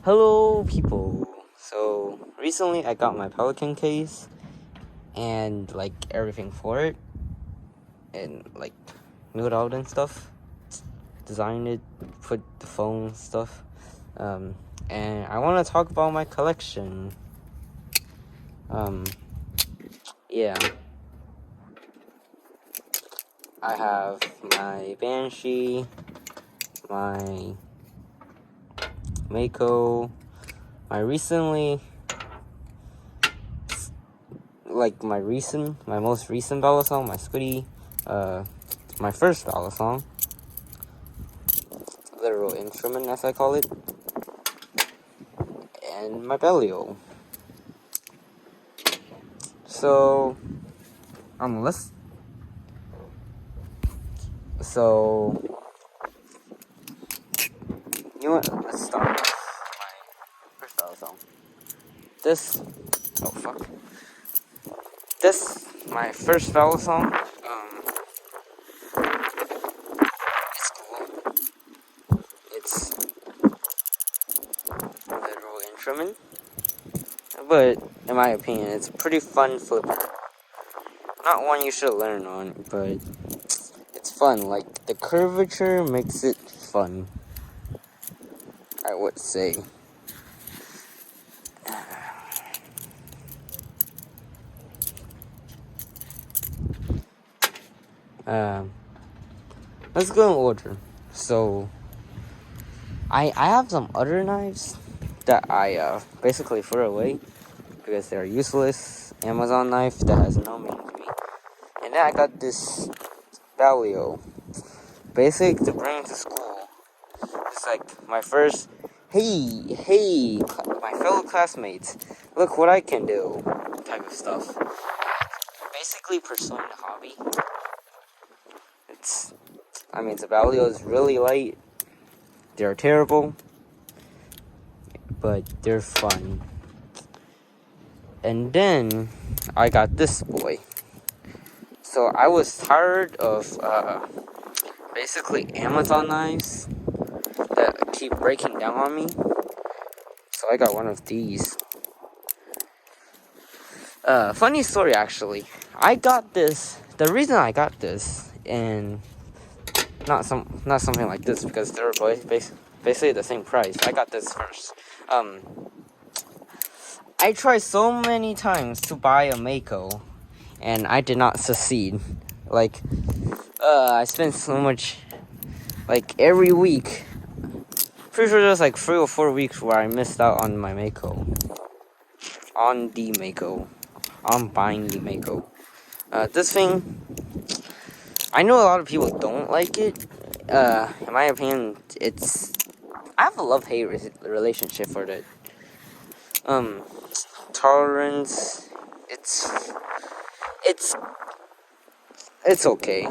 Hello, people. So recently I got my Pelican case and like everything for it, and like milled out and stuff. Designed it, put the phone stuff, and I want to talk about my collection. Yeah, I have my Banshee, my Mako, my recently. My most recent balisong, my Squiddy, my first balisong, literal instrument as I call it, and my bellio. So, let's. So, you know what? Let's start with my first balisong. This. Oh fuck. This my first balisong. It's cool. It's a literal instrument, but in my opinion, it's a pretty fun flipper. Not one you should learn on, but it's fun. Like, the curvature makes it fun, I would say. Let's go in order. So, I have some other knives that I basically threw away because they're useless. Amazon knife that has no meaning to me. And then I got this ballio, basic to bring to school. It's like my first, hey, my fellow classmates, look what I can do, type of stuff. Basically pursuing the hobby. The ballio is really light. They're terrible, but they're fun. And then I got this boy. So I was tired of basically Amazon knives that keep breaking down on me. So I got one of these. Funny story actually. I got this. The reason I got this, and not something like this, because they're basically the same price. I got this first. I tried so many times to buy a Mako, and I did not succeed. I spent so much, every week. Pretty sure there's 3 or 4 weeks where I missed out on my Mako. On the Mako. On buying the Mako. This thing, I know a lot of people don't like it. In my opinion, I have a love-hate relationship for it. Tolerance, it's okay.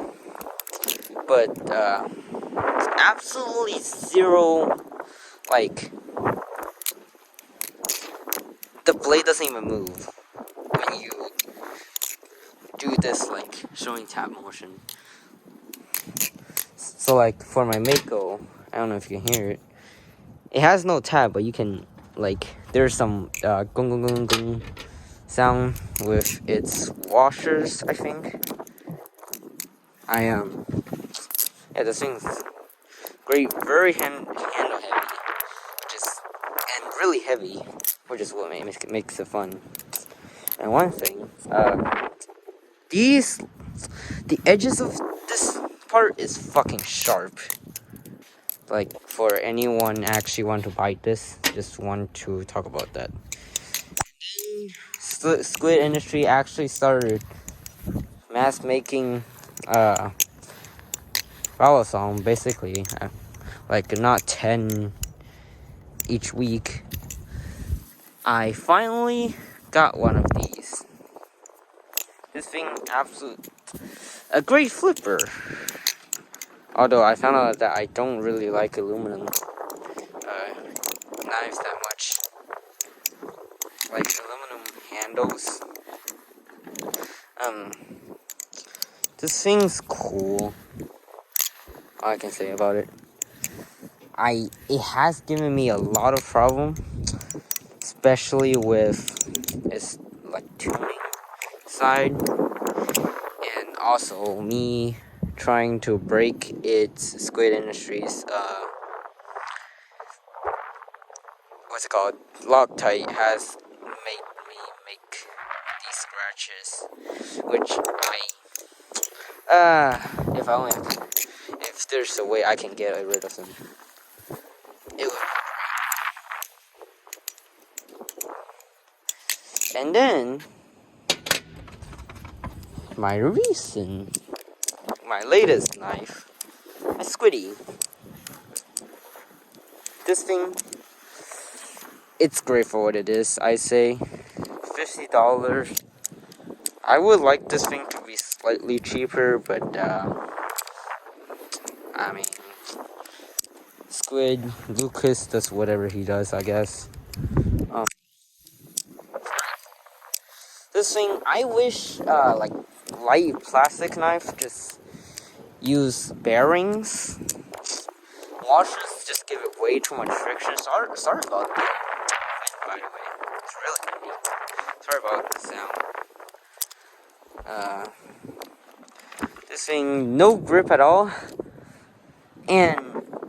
But, absolutely zero, the blade doesn't even move when you do this, showing tap motion. So, for my Mako, I don't know if you can hear it. It has no tab, but you can, there's some, gung gung gung gung sound with its washers, I think. This thing's great, very handle heavy, and really heavy, which is what makes it fun. And one thing, the edges of this part is fucking sharp. For anyone actually want to buy this, just want to talk about that. Squid industry actually started mass making balisong, basically, not 10 each week. I finally got one of these. This thing, a great flipper. Although I found out that I don't really like aluminum knives that much. Aluminum handles. This thing's cool. All I can say about it. it has given me a lot of problem, especially with its like tuning side, and also me trying to break its Squid Industries what's it called, Loctite has made me make these scratches, which if there's a way I can get rid of them, it would. And then my latest knife, a Squiddy. This thing, it's great for what it is. I say $50. I would like this thing to be slightly cheaper, but I mean, Squid Lucas does whatever he does, I guess. This thing, I wish like light plastic knife just use bearings. Washers just give it way too much friction. Sorry about that. By the way, it's really windy. Sorry about the sound. This thing, no grip at all. And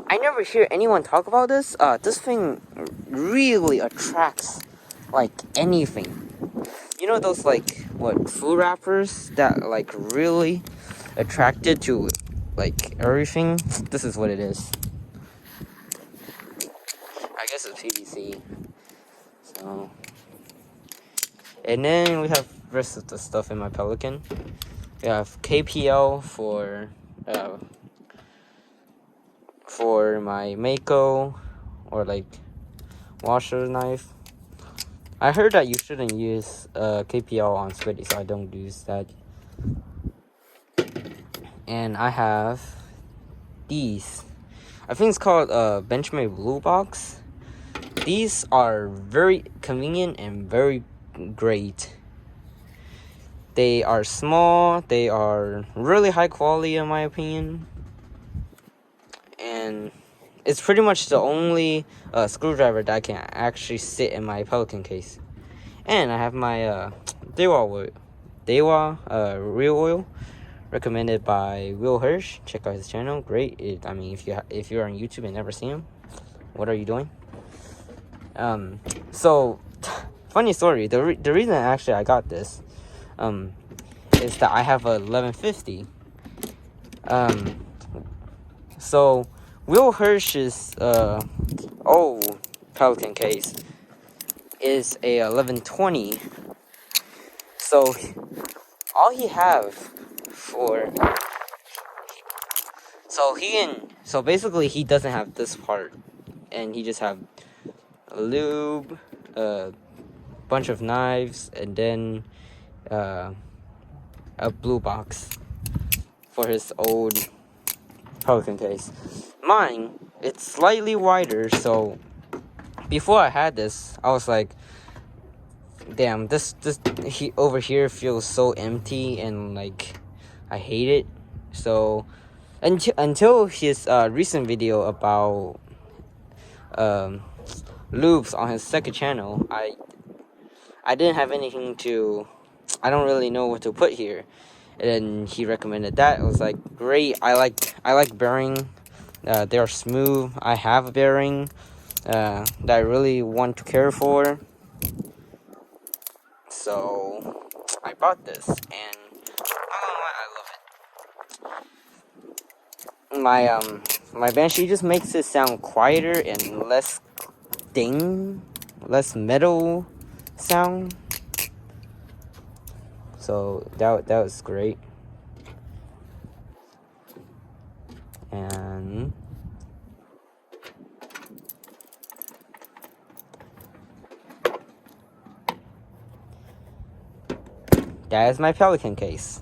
I never hear anyone talk about this. This thing really attracts like anything. You know those like food wrappers that like really attracted to like everything? This is what it is. I guess it's PVC. So, and then we have the rest of the stuff in my Pelican. We have KPL for my Mako or like washer knife. I heard that you shouldn't use KPL on Squiddy, so I don't use that. And I have these. I think it's called Benchmade Blue Box. These are very convenient and very great. They are small. They are really high quality in my opinion. And it's pretty much the only screwdriver that can actually sit in my Pelican case. And I have my Dewa real oil, recommended by Will Hirsch. Check out his channel. Great. I mean, if you're on YouTube and never seen him, what are you doing? So funny story. The reason actually I got this is that I have a 1150. So Will Hirsch's old Pelican case is a 1120. So all he have for so basically he doesn't have this part, and he just have a lube, a bunch of knives, and then a blue box for his old Pelican case. Mine, it's slightly wider, so before I had this, I was like, damn, this over here feels so empty and like I hate it. So until his recent video about loops on his second channel, I didn't have anything to, I don't really know what to put here. And then he recommended that. I was like, great. I like bearing. They are smooth. I have a bearing that I really want to care for. So I bought this, and I love it. My Banshee just makes it sound quieter and less metal sound. So that was great. And that is my Pelican case.